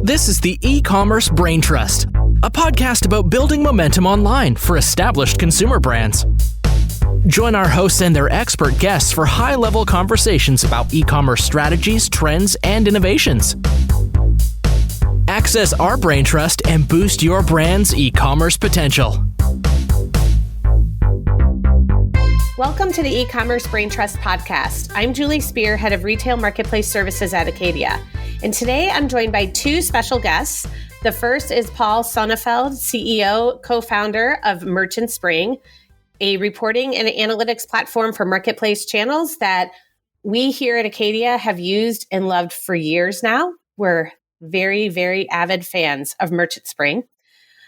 This is the Ecommerce Braintrust, a podcast about building momentum online for established consumer brands. Join our hosts and their expert guests for high-level conversations about e-commerce strategies, trends, and innovations. Access our Braintrust and boost your brand's e-commerce potential. Welcome to the Ecommerce Braintrust podcast. I'm Julie Spear, Head of Retail Marketplace Services at Acadia. And today I'm joined by two special guests. The first is Paul Sonneveld, CEO, co-founder of Merchant Spring, a reporting and analytics platform for marketplace channels that we here at Acadia have used and loved for years now. We're very, very avid fans of Merchant Spring.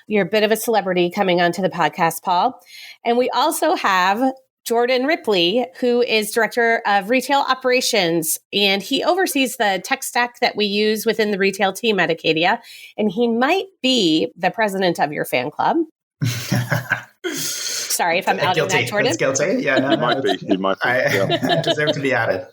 You're a bit of a celebrity coming onto the podcast, Paul. And we also have Jordan Ripley, who is Director of Retail Operations, and he oversees the tech stack that we use within the retail team at Acadia, and he might be the president of your fan club. Sorry if I'm outing that, Jordan. That's guilty. Yeah, no, He might be. I deserve to be added.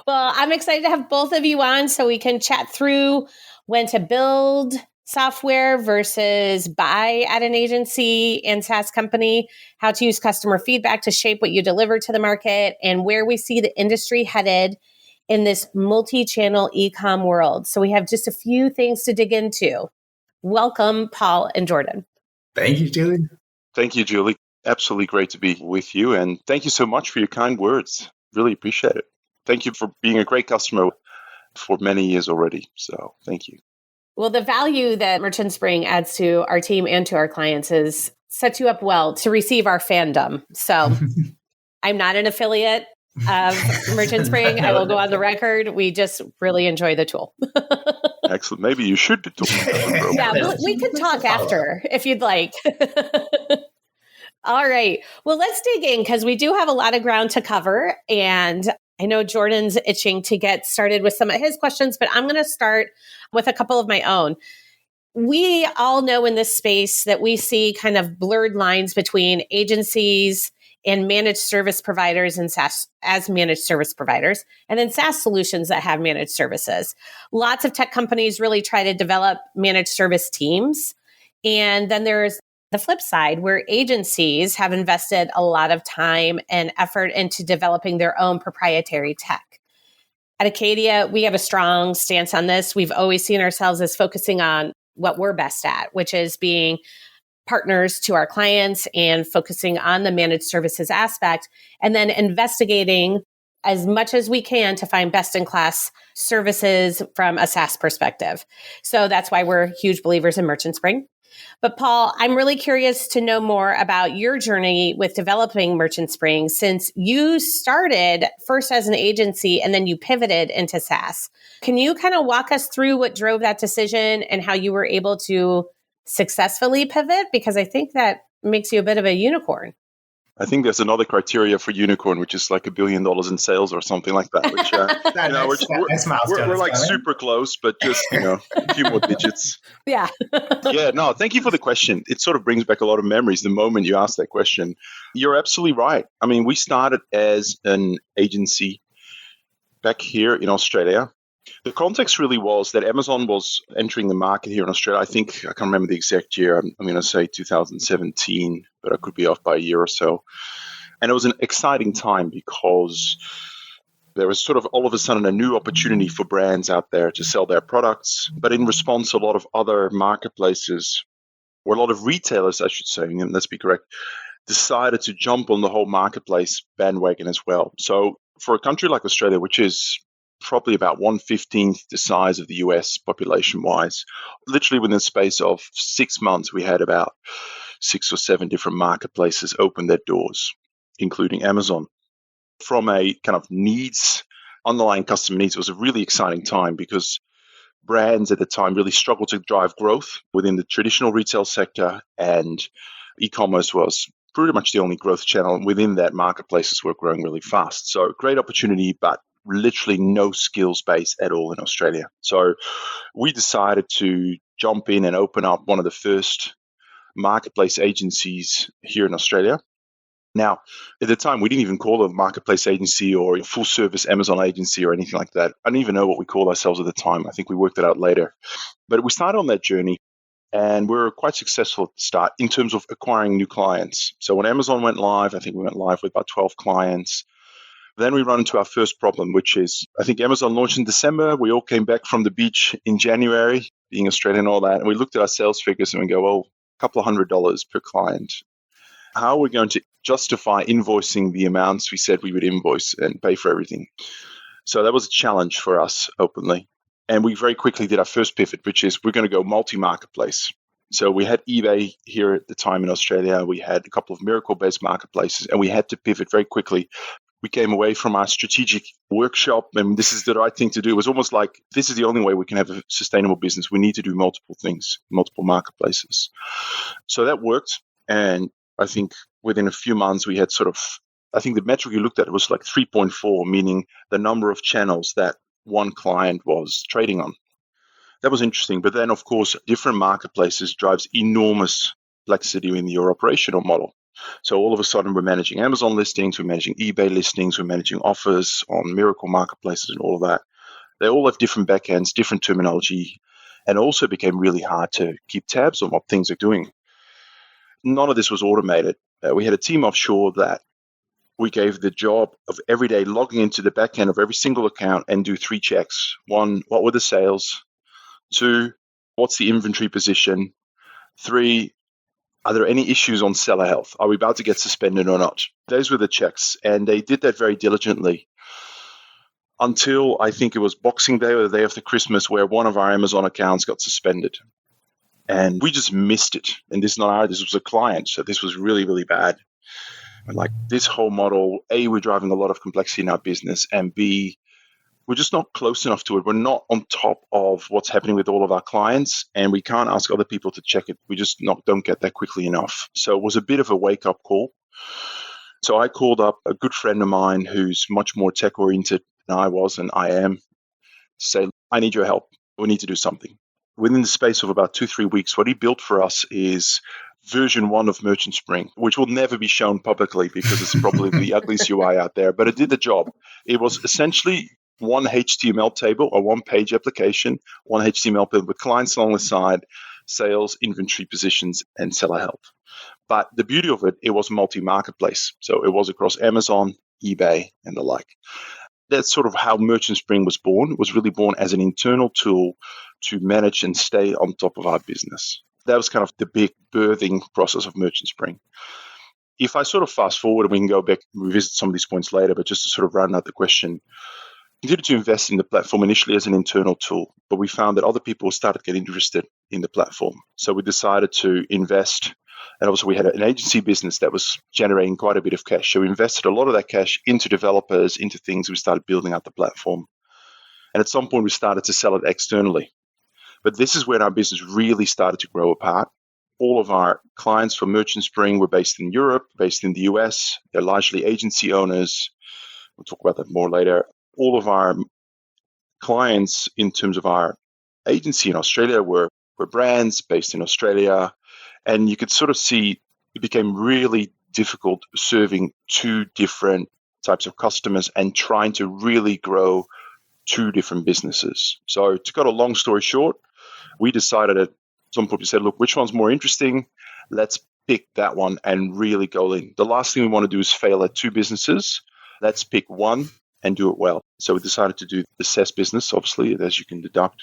Well, I'm excited to have both of you on so we can chat through when to build software versus buy at an agency and SaaS company, how to use customer feedback to shape what you deliver to the market, and where we see the industry headed in this multi-channel e-com world. So we have just a few things to dig into. Welcome, Paul and Jordan. Thank you, Julie. Thank you, Julie. Absolutely great to be with you. And thank you so much for your kind words. Really appreciate it. Thank you for being a great customer for many years already. So thank you. Well, the value that Merchant Spring adds to our team and to our clients is sets you up well to receive our fandom. So I'm not an affiliate of Merchant Spring. I will go on the record. We just really enjoy the tool. Excellent. Maybe you should be talking about it. Yeah, we can talk after if you'd like. All right. Well, let's dig in because we do have a lot of ground to cover. And I know Jordan's itching to get started with some of his questions, but I'm going to start with a couple of my own. We all know in this space that we see kind of blurred lines between agencies and managed service providers and SaaS as managed service providers, and then SaaS solutions that have managed services. Lots of tech companies really try to develop managed service teams. And then there's the flip side, where agencies have invested a lot of time and effort into developing their own proprietary tech. At Acadia, we have a strong stance on this. We've always seen ourselves as focusing on what we're best at, which is being partners to our clients and focusing on the managed services aspect, and then investigating as much as we can to find best-in-class services from a SaaS perspective. So that's why we're huge believers in Merchant Spring. But Paul, I'm really curious to know more about your journey with developing Merchant Spring, since you started first as an agency and then you pivoted into SaaS. Can you kind of walk us through what drove that decision and how you were able to successfully pivot? Because I think that makes you a bit of a unicorn. I think there's another criteria for unicorn, which is like $1 billion in sales or something like that. Which, we're like super close, but just a few more digits. Yeah. Yeah. No. Thank you for the question. It sort of brings back a lot of memories. The moment you asked that question, you're absolutely right. I mean, we started as an agency back here in Australia. The context really was that Amazon was entering the market here in Australia. I think, I can't remember the exact year. I'm going to say 2017, but I could be off by a year or so. And it was an exciting time because there was sort of all of a sudden a new opportunity for brands out there to sell their products. But in response, a lot of other marketplaces, or a lot of retailers, I should say, and let's be correct, decided to jump on the whole marketplace bandwagon as well. So for a country like Australia, which is probably about 1/15 the size of the US population-wise, literally within the space of 6 months, we had about 6 or 7 different marketplaces open their doors, including Amazon. From a kind of underlying customer needs, it was a really exciting time because brands at the time really struggled to drive growth within the traditional retail sector, and e-commerce was pretty much the only growth channel. And within that, marketplaces were growing really fast. So great opportunity, but literally no skills base at all in Australia. So we decided to jump in and open up one of the first marketplace agencies here in Australia. Now, at the time, we didn't even call it a marketplace agency or a full service Amazon agency or anything like that. I didn't even know what we called ourselves at the time. I think we worked it out later. But we started on that journey and we were quite successful at the start in terms of acquiring new clients. So when Amazon went live, I think we went live with about 12 clients. Then we run into our first problem, which is, I think Amazon launched in December. We all came back from the beach in January, being Australian and all that. And we looked at our sales figures and we go, well, a couple of $100 per client. How are we going to justify invoicing the amounts we said we would invoice and pay for everything? So that was a challenge for us openly. And we very quickly did our first pivot, which is we're going to go multi-marketplace. So we had eBay here at the time in Australia. We had a couple of Miracle-based marketplaces, and we had to pivot very quickly. We came away from our strategic workshop, and this is the right thing to do. It was almost like, this is the only way we can have a sustainable business. We need to do multiple things, multiple marketplaces. So that worked. And I think within a few months, we had I think the metric we looked at was like 3.4, meaning the number of channels that one client was trading on. That was interesting. But then, of course, different marketplaces drives enormous complexity in your operational model. So all of a sudden, we're managing Amazon listings, we're managing eBay listings, we're managing offers on Miracle marketplaces and all of that. They all have different backends, different terminology, and also became really hard to keep tabs on what things are doing. None of this was automated. We had a team offshore that we gave the job of every day logging into the backend of every single account and do 3 checks. 1, what were the sales? 2, what's the inventory position? 3, are there any issues on seller health? Are we about to get suspended or not? Those were the checks, and they did that very diligently until I think it was Boxing Day or the day after Christmas where one of our Amazon accounts got suspended. And we just missed it. And this was a client, so this was really, really bad. And like this whole model, A, we're driving a lot of complexity in our business, and B, we're just not close enough to it. We're not on top of what's happening with all of our clients, and we can't ask other people to check it. We just don't get that quickly enough. So it was a bit of a wake-up call. So I called up a good friend of mine who's much more tech-oriented than I was and I am to say, I need your help. We need to do something. Within the space of about 2-3 weeks, what he built for us is version 1 of Merchant Spring, which will never be shown publicly because it's probably the ugliest UI out there, but it did the job. It was essentially one HTML table or one-page application, one HTML table with clients along the side, sales, inventory positions, and seller health. But the beauty of it, it was multi-marketplace. So it was across Amazon, eBay, and the like. That's sort of how Merchant Spring was born. It was really born as an internal tool to manage and stay on top of our business. That was kind of the big birthing process of Merchant Spring. If I sort of fast forward, and we can go back and revisit some of these points later, but just to sort of round out the question, we continued to invest in the platform initially as an internal tool, but we found that other people started getting interested in the platform. So we decided to invest, and also we had an agency business that was generating quite a bit of cash. So we invested a lot of that cash into developers, into things. We started building out the platform. And at some point, we started to sell it externally. But this is when our business really started to grow apart. All of our clients for Merchant Spring were based in Europe, based in the US. They're largely agency owners. We'll talk about that more later. All of our clients in terms of our agency in Australia were brands based in Australia. And you could sort of see it became really difficult serving 2 different types of customers and trying to really grow 2 different businesses. So to cut a long story short, we decided at some point, we said, look, which one's more interesting? Let's pick that one and really go in. The last thing we want to do is fail at 2 businesses. Let's pick one and do it well. So we decided to do the SaaS business, obviously, as you can deduct,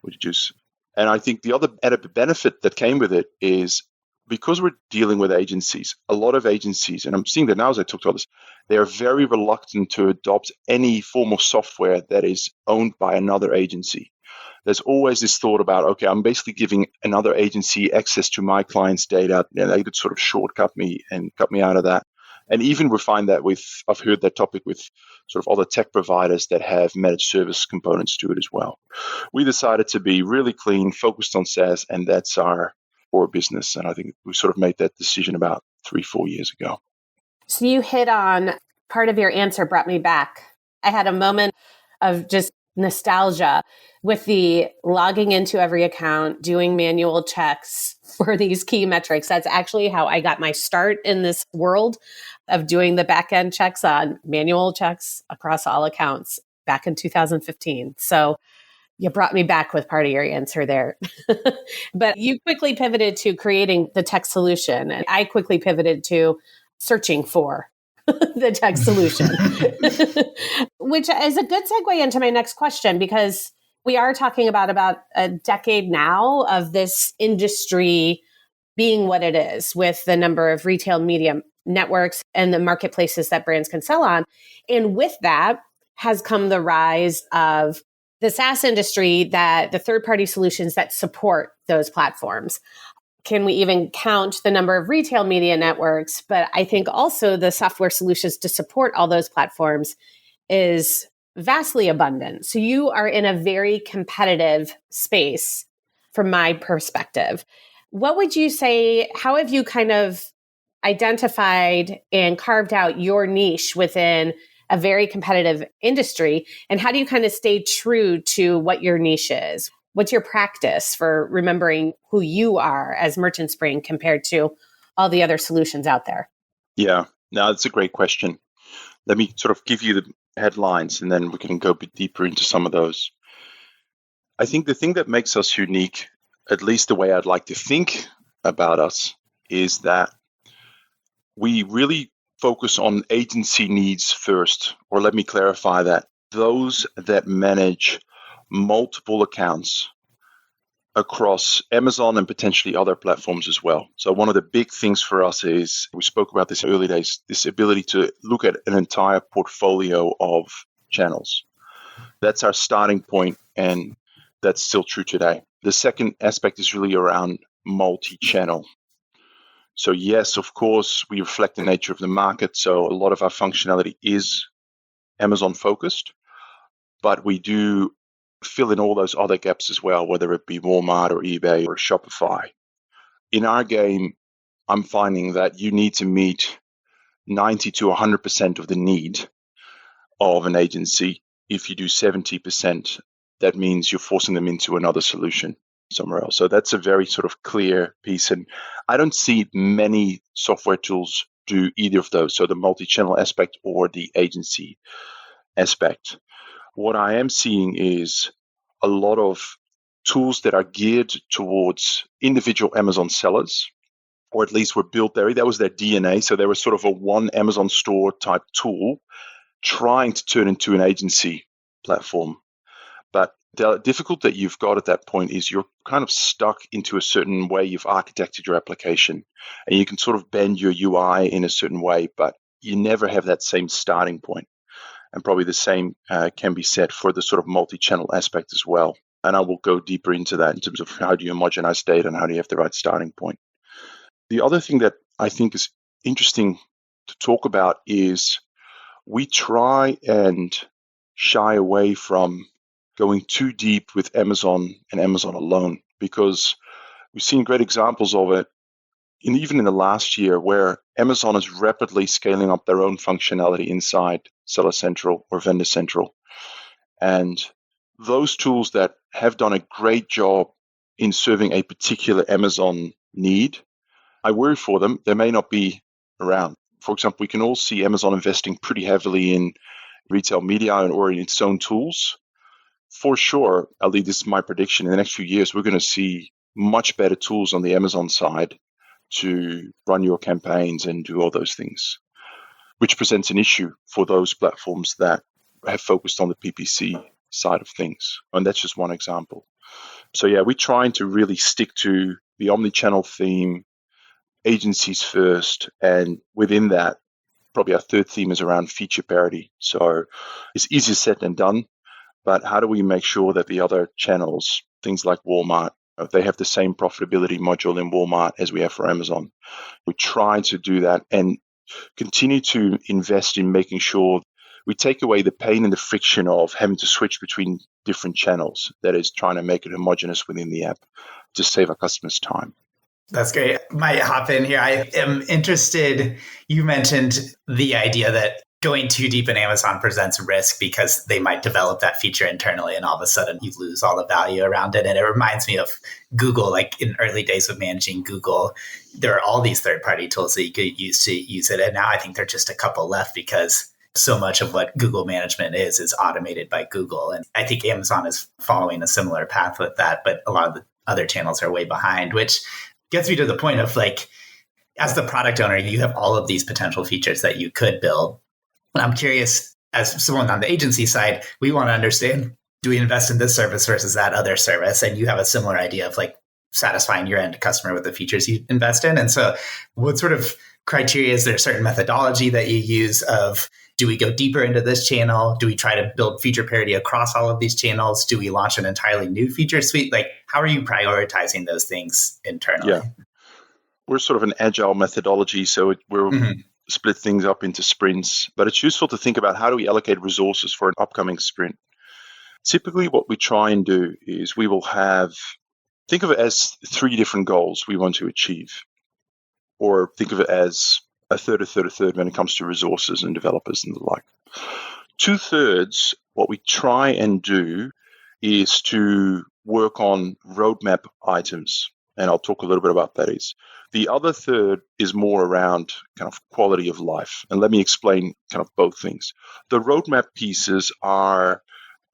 or deduce. And I think the other added benefit that came with it is because we're dealing with agencies, a lot of agencies, and I'm seeing that now as I talk to others, they are very reluctant to adopt any form of software that is owned by another agency. There's always this thought about, okay, I'm basically giving another agency access to my client's data, and they could sort of shortcut me and cut me out of that. And even we find that I've heard that topic with sort of other tech providers that have managed service components to it as well. We decided to be really clean, focused on SaaS, and that's our core business. And I think we sort of made that decision about 3-4 years ago. So you hit on part of your answer brought me back. I had a moment of just nostalgia with the logging into every account, doing manual checks for these key metrics. That's actually how I got my start in this world of doing the back end checks on manual checks across all accounts back in 2015. So you brought me back with part of your answer there. But you quickly pivoted to creating the tech solution. And I quickly pivoted to searching for the tech solution, which is a good segue into my next question, because we are talking about a decade now of this industry being what it is, with the number of retail media networks and the marketplaces that brands can sell on. And with that has come the rise of the SaaS industry, that the third-party solutions that support those platforms. Can we even count the number of retail media networks? But I think also the software solutions to support all those platforms is vastly abundant. So you are in a very competitive space from my perspective. What would you say, how have you kind of identified and carved out your niche within a very competitive industry? And how do you kind of stay true to what your niche is? What's your practice for remembering who you are as Merchant Spring compared to all the other solutions out there? Yeah, no, that's a great question. Let me sort of give you the headlines, and then we can go a bit deeper into some of those. I think the thing that makes us unique, at least the way I'd like to think about us, is that we really focus on agency needs first. Or let me clarify that. Those that manage multiple accounts across Amazon and potentially other platforms as well. So one of the big things for us is, we spoke about this early days, this ability to look at an entire portfolio of channels. That's our starting point, and that's still true today. The second aspect is really around multi-channel. So yes, of course, we reflect the nature of the market. So a lot of our functionality is Amazon focused, but we do fill in all those other gaps as well, whether it be Walmart or eBay or Shopify. In our game, I'm finding that you need to meet 90 to 100% of the need of an agency. If you do 70%, that means you're forcing them into another solution somewhere else. So that's a very sort of clear piece. And I don't see many software tools do either of those, so the multi-channel aspect or the agency aspect. What I am seeing is a lot of tools that are geared towards individual Amazon sellers, or at least were built there. That was their DNA. So they were sort of a one Amazon store type tool trying to turn into an agency platform. But the difficulty that you've got at that point is you're kind of stuck into a certain way you've architected your application. And you can sort of bend your UI in a certain way, but you never have that same starting point. And probably the same can be said for the sort of multi-channel aspect as well. And I will go deeper into that in terms of how do you homogenize data and how do you have the right starting point. The other thing that I think is interesting to talk about is we try and shy away from going too deep with Amazon and Amazon alone, because we've seen great examples of it, even in the last year, where Amazon is rapidly scaling up their own functionality inside Seller Central or Vendor Central. And those tools that have done a great job in serving a particular Amazon need, I worry for them. They may not be around. For example, we can all see Amazon investing pretty heavily in retail media or in its own tools. For sure, at least this is my prediction, in the next few years, we're going to see much better tools on the Amazon side to run your campaigns and do all those things, which presents an issue for those platforms that have focused on the PPC side of things. And that's just one example. So yeah, we're trying to really stick to the omnichannel theme, agencies first, and within that, probably our third theme is around feature parity. So it's easier said than done, but how do we make sure that the other channels, things like Walmart, they have the same profitability module in Walmart as we have for Amazon? We try to do that and continue to invest in making sure we take away the pain and the friction of having to switch between different channels. That is, trying to make it homogeneous within the app to save our customers time. That's great. Might hop in here. I am interested. You mentioned the idea that going too deep in Amazon presents risk because they might develop that feature internally and all of a sudden you lose all the value around it. And it reminds me of Google, like in early days of managing Google, there are all these third-party tools that you could use to use it. And now I think there are just a couple left because so much of what Google management is automated by Google. And I think Amazon is following a similar path with that, but a lot of the other channels are way behind, which gets me to the point of like, as the product owner, you have all of these potential features that you could build. I'm curious, as someone on the agency side, we want to understand, do we invest in this service versus that other service? And you have a similar idea of like satisfying your end customer with the features you invest in. And so what sort of criteria, is there a certain methodology that you use of, do we go deeper into this channel? Do we try to build feature parity across all of these channels? Do we launch an entirely new feature suite? Like, how are you prioritizing those things internally? Yeah. We're sort of an agile methodology, so we're split things up into sprints, but it's useful to think about how do we allocate resources for an upcoming sprint. Typically, what we try and do is we will think of it as 3 different goals we want to achieve, or think of it as a third when it comes to resources and developers and the like. 2/3, what we try and do is to work on roadmap items. And I'll talk a little bit about that is. The other third is more around kind of quality of life. And let me explain kind of both things. The roadmap pieces are,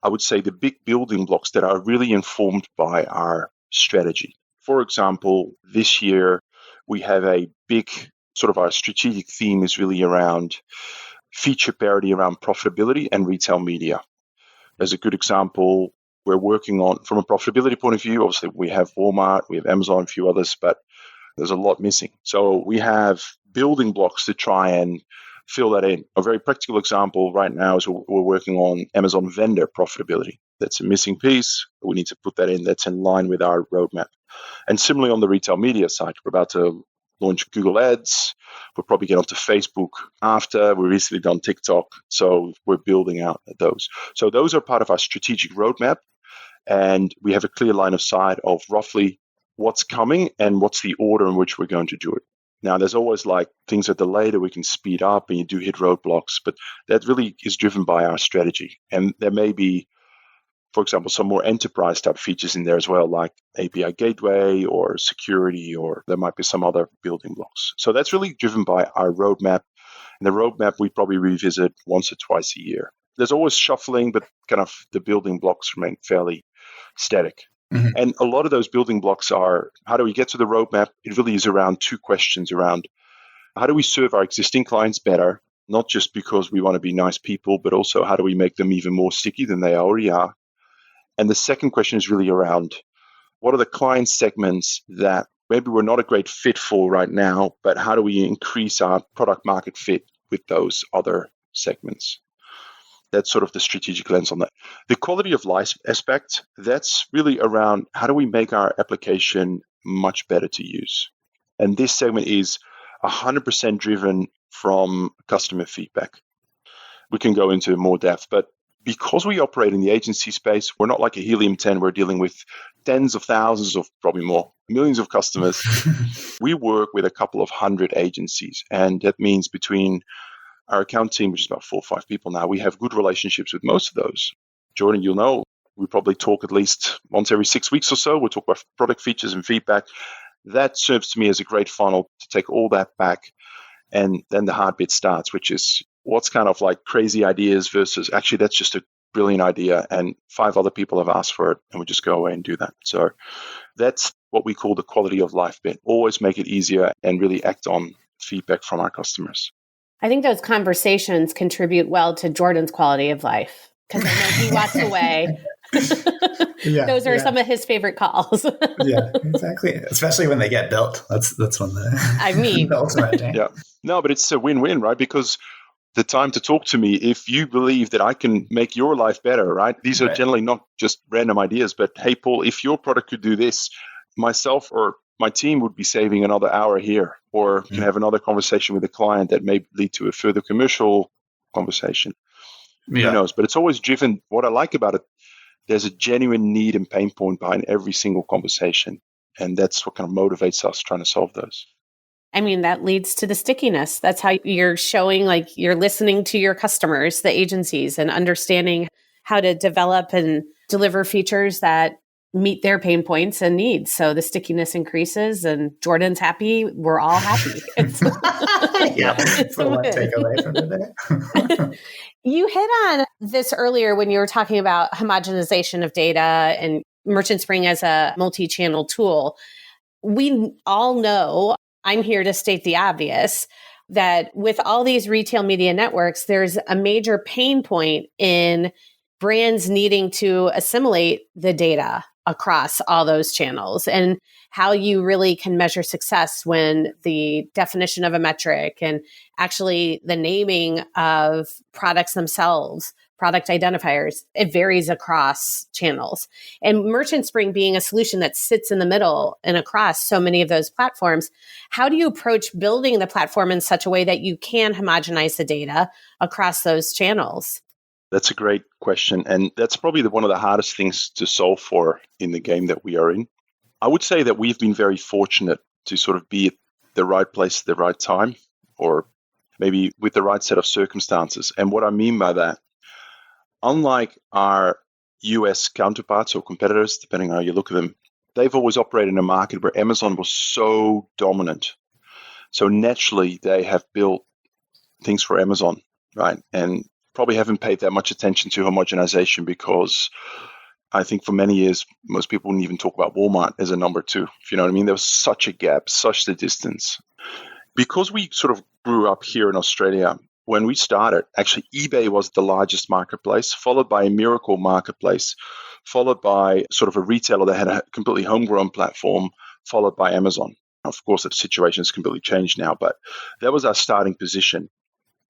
I would say, the big building blocks that are really informed by our strategy. For example, this year we have a big sort of our strategic theme is really around feature parity, around profitability and retail media. As a good example, we're working on, from a profitability point of view, obviously we have Walmart, we have Amazon, a few others, but there's a lot missing. So we have building blocks to try and fill that in. A very practical example right now is we're working on Amazon vendor profitability. That's a missing piece. We need to put that in. That's in line with our roadmap. And similarly on the retail media side, we're about to launch Google Ads. We'll probably get onto Facebook after. We recently done TikTok. So we're building out those. So those are part of our strategic roadmap. And we have a clear line of sight of roughly what's coming and what's the order in which we're going to do it. Now, there's always like things are delayed that we can speed up and you do hit roadblocks, but that really is driven by our strategy. And there may be, for example, some more enterprise type features in there as well, like API gateway or security, or there might be some other building blocks. So that's really driven by our roadmap. And the roadmap we probably revisit once or twice a year. There's always shuffling, but kind of the building blocks remain fairly static. Mm-hmm. And a lot of those building blocks are, how do we get to the roadmap? It really is around 2 questions around how do we serve our existing clients better, not just because we want to be nice people, but also how do we make them even more sticky than they already are? And the second question is really around what are the client segments that maybe we're not a great fit for right now, but how do we increase our product market fit with those other segments? That's sort of the strategic lens on that. The quality of life aspect, that's really around how do we make our application much better to use? And this segment is 100% driven from customer feedback. We can go into more depth, but because we operate in the agency space, we're not like a helium-10. We're dealing with tens of thousands of, probably more, millions of customers. We work with a couple of 100 agencies, and that means between our account team, which is about 4 or 5 people now, we have good relationships with most of those. Jordan, you'll know, we probably talk at least once every 6 weeks or so. We'll talk about product features and feedback. That serves to me as a great funnel to take all that back. And then the hard bit starts, which is what's kind of like crazy ideas versus actually that's just a brilliant idea and 5 other people have asked for it and we just go away and do that. So that's what we call the quality of life bit. Always make it easier and really act on feedback from our customers. I think those conversations contribute well to Jordan's quality of life because I know he walks away. Those are some of his favorite calls. Yeah, exactly. Especially when they get built. That's one of the ultimate thing. Yeah. No, but it's a win-win, right? Because the time to talk to me, if you believe that I can make your life better, right? These are generally not just random ideas, but hey, Paul, if your product could do this, myself or my team would be saving another hour here, or can have another conversation with a client that may lead to a further commercial conversation. Who knows? But it's always driven. What I like about it, there's a genuine need and pain point behind every single conversation. And that's what kind of motivates us trying to solve those. I mean, that leads to the stickiness. That's how you're showing like you're listening to your customers, the agencies, and understanding how to develop and deliver features that meet their pain points and needs. So the stickiness increases and Jordan's happy. We're all happy. It's the one takeaway from today. You hit on this earlier when you were talking about homogenization of data and Merchant Spring as a multi-channel tool. We all know, I'm here to state the obvious, that with all these retail media networks, there's a major pain point in brands needing to assimilate the data across all those channels and how you really can measure success when the definition of a metric and actually the naming of products themselves, product identifiers, it varies across channels. And Merchant Spring being a solution that sits in the middle and across so many of those platforms, how do you approach building the platform in such a way that you can homogenize the data across those channels? That's a great question. And that's probably one of the hardest things to solve for in the game that we are in. I would say that we've been very fortunate to sort of be at the right place at the right time, or maybe with the right set of circumstances. And what I mean by that, unlike our US counterparts or competitors, depending on how you look at them, they've always operated in a market where Amazon was so dominant. So naturally, they have built things for Amazon, right? And probably haven't paid that much attention to homogenization because I think for many years, most people wouldn't even talk about Walmart as a number two. If you know what I mean? There was such a gap, such the distance. Because we sort of grew up here in Australia, when we started, actually eBay was the largest marketplace, followed by a Miracle marketplace, followed by sort of a retailer that had a completely homegrown platform, followed by Amazon. Of course, the situation has completely changed now, but that was our starting position.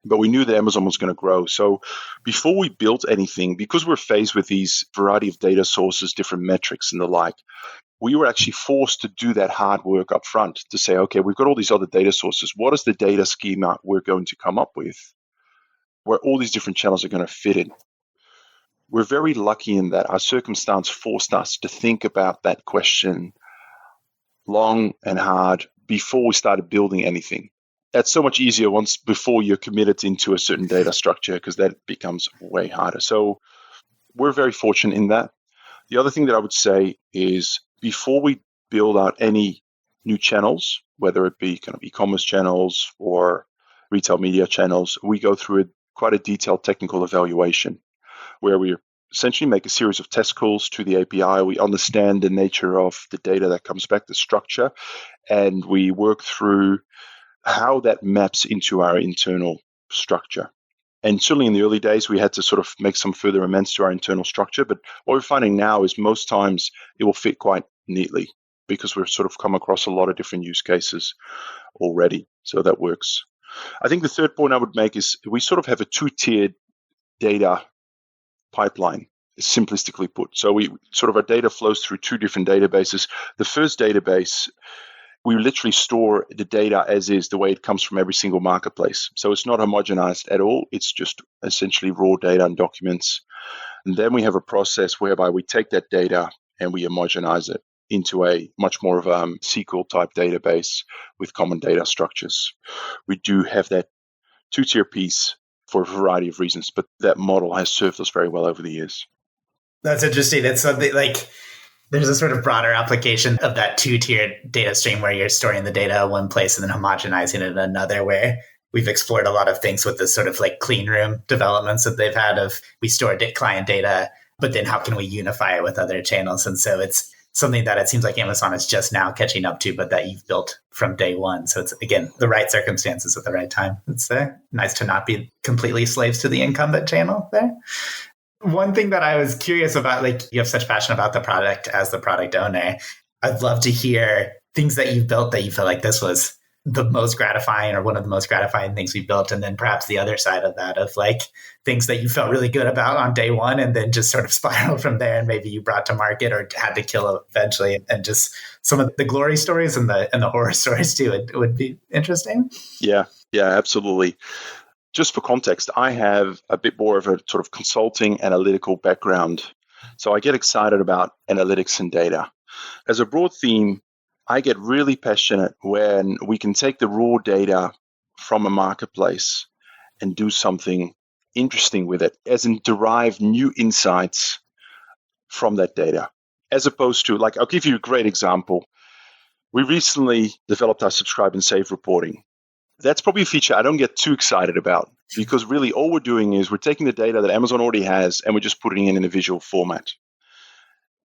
But we knew that Amazon was going to grow. So before we built anything, because we're faced with these variety of data sources, different metrics and the like, we were actually forced to do that hard work up front to say, okay, we've got all these other data sources. What is the data schema we're going to come up with where all these different channels are going to fit in? We're very lucky in that our circumstance forced us to think about that question long and hard before we started building anything. That's so much easier once before you're committed into a certain data structure because that becomes way harder. So we're very fortunate in that. The other thing that I would say is before we build out any new channels, whether it be kind of e-commerce channels or retail media channels, we go through quite a detailed technical evaluation where we essentially make a series of test calls to the API. We understand the nature of the data that comes back, the structure, and we work through how that maps into our internal structure. And certainly in the early days, we had to sort of make some further amends to our internal structure. But what we're finding now is most times it will fit quite neatly because we've sort of come across a lot of different use cases already. So that works. I think the third point I would make is we sort of have a two-tiered data pipeline, simplistically put. So we sort of our data flows through two different databases. The first database, we literally store the data as is, the way it comes from every single marketplace. So it's not homogenized at all. It's just essentially raw data and documents. And then we have a process whereby we take that data and we homogenize it into a much more of a SQL type database with common data structures. We do have that two-tier piece for a variety of reasons, but that model has served us very well over the years. That's interesting. That's something like there's a sort of broader application of that two-tiered data stream where you're storing the data in one place and then homogenizing it in another, where we've explored a lot of things with this sort of like clean room developments that they've had of we store client data, but then how can we unify it with other channels? And so it's something that it seems like Amazon is just now catching up to, but that you've built from day one. So it's, again, the right circumstances at the right time. It's nice to not be completely slaves to the incumbent channel there. One thing that I was curious about, like you have such passion about the product as the product owner, I'd love to hear things that you've built that you feel like this was the most gratifying or one of the most gratifying things we built. And then perhaps the other side of that of like things that you felt really good about on day one and then just sort of spiraled from there and maybe you brought to market or had to kill eventually, and just some of the glory stories and the horror stories too. It would be interesting. Yeah, absolutely. Just for context, I have a bit more of a sort of consulting analytical background. So I get excited about analytics and data. As a broad theme, I get really passionate when we can take the raw data from a marketplace and do something interesting with it, as in derive new insights from that data, as opposed to, like, I'll give you a great example. We recently developed our subscribe and save reporting. That's probably a feature I don't get too excited about, because really all we're doing is we're taking the data that Amazon already has and we're just putting it in a visual format.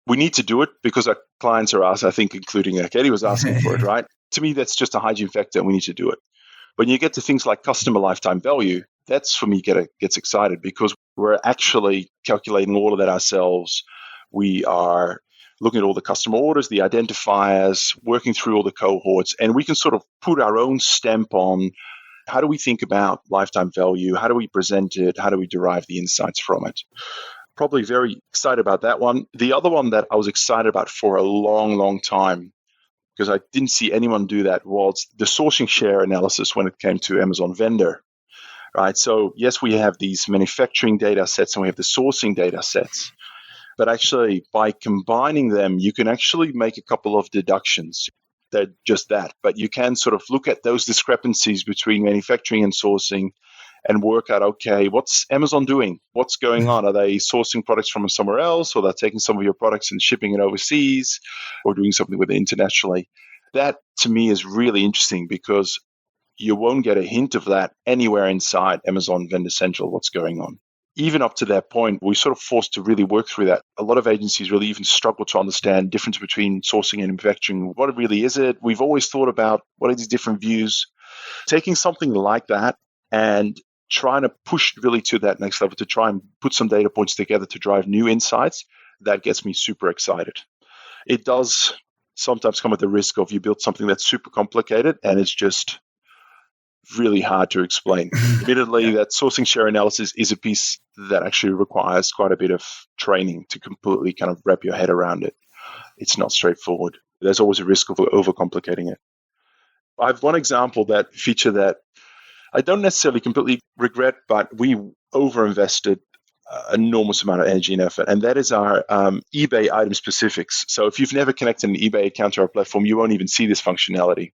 We need to do it because our clients are asked, I think including Acadia was asking for it, right? To me, that's just a hygiene factor and we need to do it. When you get to things like customer lifetime value, that's for me gets excited, because we're actually calculating all of that ourselves. We are looking at all the customer orders, the identifiers, working through all the cohorts, and we can sort of put our own stamp on how do we think about lifetime value, how do we present it, how do we derive the insights from it. Probably very excited about that one. The other one that I was excited about for a long, long time, because I didn't see anyone do that, was the sourcing share analysis when it came to Amazon vendor. Right. So yes, we have these manufacturing data sets and we have the sourcing data sets. But actually, by combining them, you can actually make a couple of deductions. They're just that. But you can sort of look at those discrepancies between manufacturing and sourcing and work out, okay, what's Amazon doing? What's going on? Are they sourcing products from somewhere else, or they're taking some of your products and shipping it overseas, or doing something with it internationally? That, to me, is really interesting, because you won't get a hint of that anywhere inside Amazon Vendor Central, what's going on. Even up to that point, we're sort of forced to really work through that. A lot of agencies really even struggle to understand the difference between sourcing and manufacturing. What really is it? We've always thought about what are these different views. Taking something like that and trying to push really to that next level, to try and put some data points together to drive new insights, that gets me super excited. It does sometimes come at the risk of you build something that's super complicated and it's just really hard to explain. Admittedly, that sourcing share analysis is a piece that actually requires quite a bit of training to completely kind of wrap your head around it. It's not straightforward. There's always a risk of overcomplicating it. I have one example, that feature that I don't necessarily completely regret, but we overinvested an enormous amount of energy and effort, and that is our eBay item specifics. So if you've never connected an eBay account to our platform, you won't even see this functionality.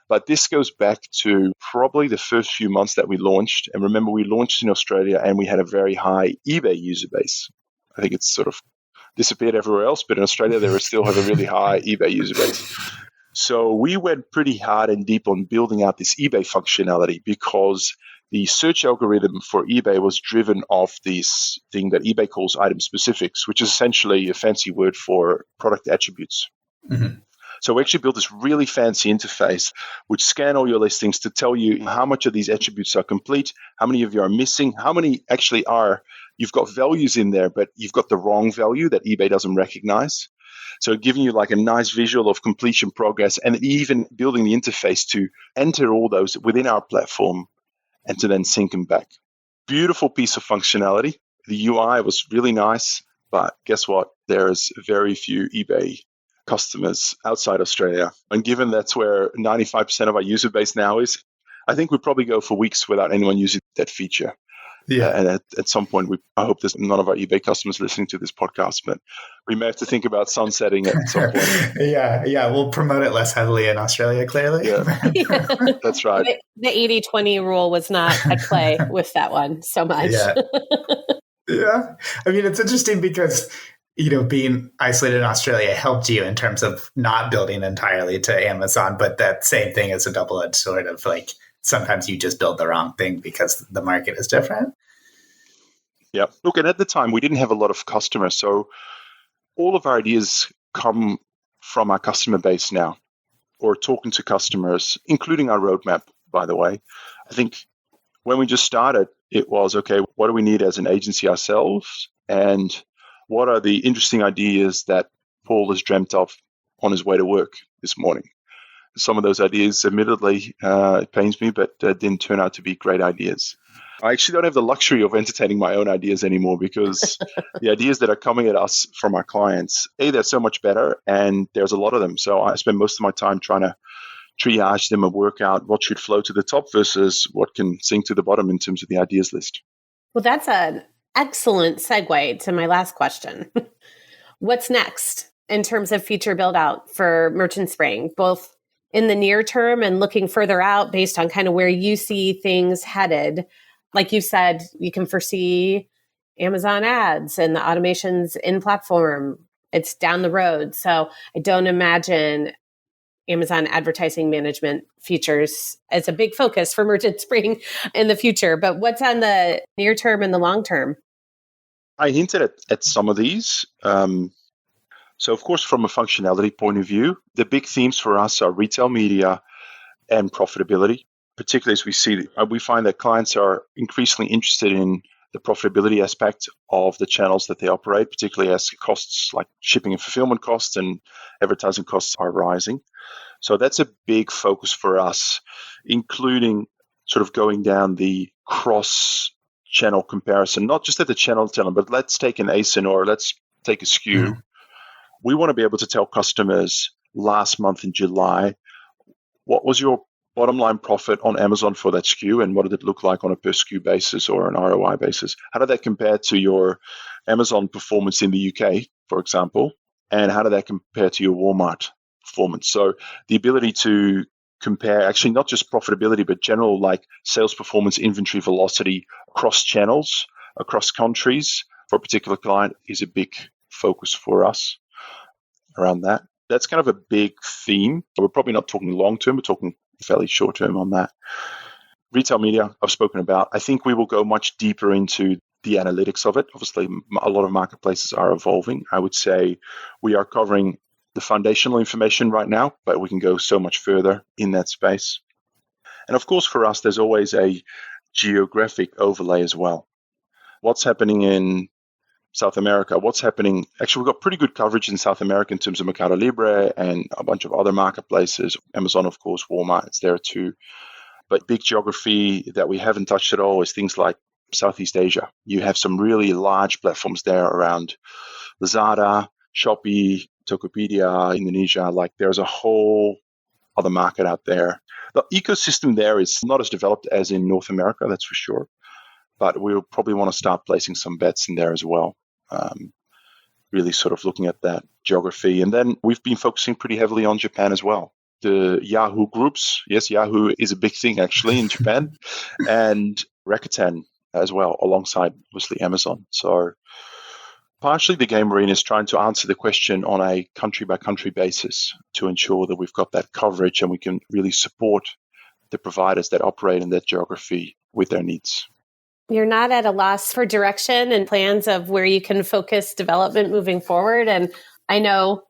But this goes back to probably the first few months that we launched. And remember, we launched in Australia and we had a very high eBay user base. I think it's sort of disappeared everywhere else, but in Australia, they still have a really high eBay user base. So we went pretty hard and deep on building out this eBay functionality, because the search algorithm for eBay was driven off this thing that eBay calls item specifics, which is essentially a fancy word for product attributes. Mm-hmm. So we actually built this really fancy interface which scan all your listings to tell you how much of these attributes are complete, how many of you are missing, how many actually are, you've got values in there, but you've got the wrong value that eBay doesn't recognize. So giving you like a nice visual of completion progress, and even building the interface to enter all those within our platform and to then sync them back. Beautiful piece of functionality. The UI was really nice, but guess what? There's very few eBay customers outside Australia. And given that's where 95% of our user base now is, I think we'd probably go for weeks without anyone using that feature. Yeah. And at some point, I hope there's none of our eBay customers listening to this podcast, but we may have to think about sunsetting it at some point. Yeah. We'll promote it less heavily in Australia, clearly. Yeah. That's right. The 80-20 rule was not at play with that one so much. Yeah. I mean, it's interesting because, being isolated in Australia helped you in terms of not building entirely to Amazon, but that same thing is a double-edged sword of like, sometimes you just build the wrong thing because the market is different. Yeah. Look, and at the time, we didn't have a lot of customers. So all of our ideas come from our customer base now, or talking to customers, including our roadmap, by the way. I think when we just started, it was, okay, what do we need as an agency ourselves? And what are the interesting ideas that Paul has dreamt of on his way to work this morning? Some of those ideas, admittedly, it pains me, but didn't turn out to be great ideas. I actually don't have the luxury of entertaining my own ideas anymore, because the ideas that are coming at us from our clients, they're so much better, and there's a lot of them. So I spend most of my time trying to triage them and work out what should flow to the top versus what can sink to the bottom in terms of the ideas list. Well, that's an excellent segue to my last question. What's next? in terms of feature build out for Merchant Spring, both in the near term and looking further out based on kind of where you see things headed? Like you said, you can foresee Amazon ads and the automations in platform. It's down the road. So I don't imagine Amazon advertising management features as a big focus for Merchant Spring in the future. But what's on the near term and the long term? I hinted at some of these. So, of course, from a functionality point of view, the big themes for us are retail media and profitability. Particularly as we find that clients are increasingly interested in the profitability aspect of the channels that they operate, particularly as costs like shipping and fulfillment costs and advertising costs are rising. So that's a big focus for us, including sort of going down the cross-channel comparison, not just at the channel, but let's take an ASIN or let's take a SKU. Mm-hmm. We want to be able to tell customers last month in July, what was your bottom line profit on Amazon for that SKU, and what did it look like on a per SKU basis or an ROI basis? How did that compare to your Amazon performance in the UK, for example? And how did that compare to your Walmart performance? So the ability to compare actually not just profitability, but general like sales performance, inventory velocity across channels, across countries for a particular client is a big focus for us around that. That's kind of a big theme. We're probably not talking long term, we're talking fairly short term on that. Retail media, I've spoken about. I think we will go much deeper into the analytics of it. Obviously, a lot of marketplaces are evolving. I would say we are covering the foundational information right now, but we can go so much further in that space. And of course, for us, there's always a geographic overlay as well. What's happening in South America? What's happening? Actually, we've got pretty good coverage in South America in terms of Mercado Libre and a bunch of other marketplaces. Amazon, of course, Walmart, it's there too. But big geography that we haven't touched at all is things like Southeast Asia. You have some really large platforms there around Lazada, Shopee, Tokopedia, Indonesia. Like there's a whole other market out there. The ecosystem there is not as developed as in North America, that's for sure. But we'll probably want to start placing some bets in there as well. Really sort of looking at that geography. And then we've been focusing pretty heavily on Japan as well. The Yahoo groups, yes, Yahoo is a big thing actually in Japan, and Rakuten as well, alongside obviously Amazon. So partially the game marine is trying to answer the question on a country-by-country basis to ensure that we've got that coverage and we can really support the providers that operate in that geography with their needs. You're not at a loss for direction and plans of where you can focus development moving forward. And I know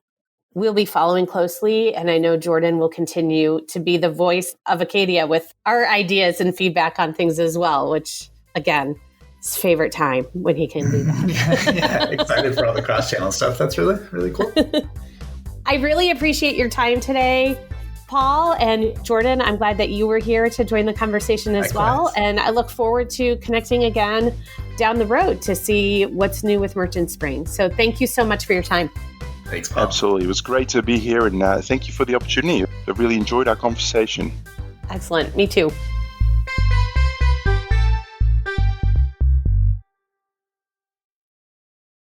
we'll be following closely, and I know Jordan will continue to be the voice of Acadia with our ideas and feedback on things as well, which, again, his favorite time when he can do that. Yeah, excited for all the cross-channel stuff. That's really, really cool. I really appreciate your time today, Paul and Jordan. I'm glad that you were here to join the conversation as well. And I look forward to connecting again down the road to see what's new with Merchant Spring. So thank you so much for your time. Thanks, Paul. Absolutely. It was great to be here, and thank you for the opportunity. I really enjoyed our conversation. Excellent. Me too.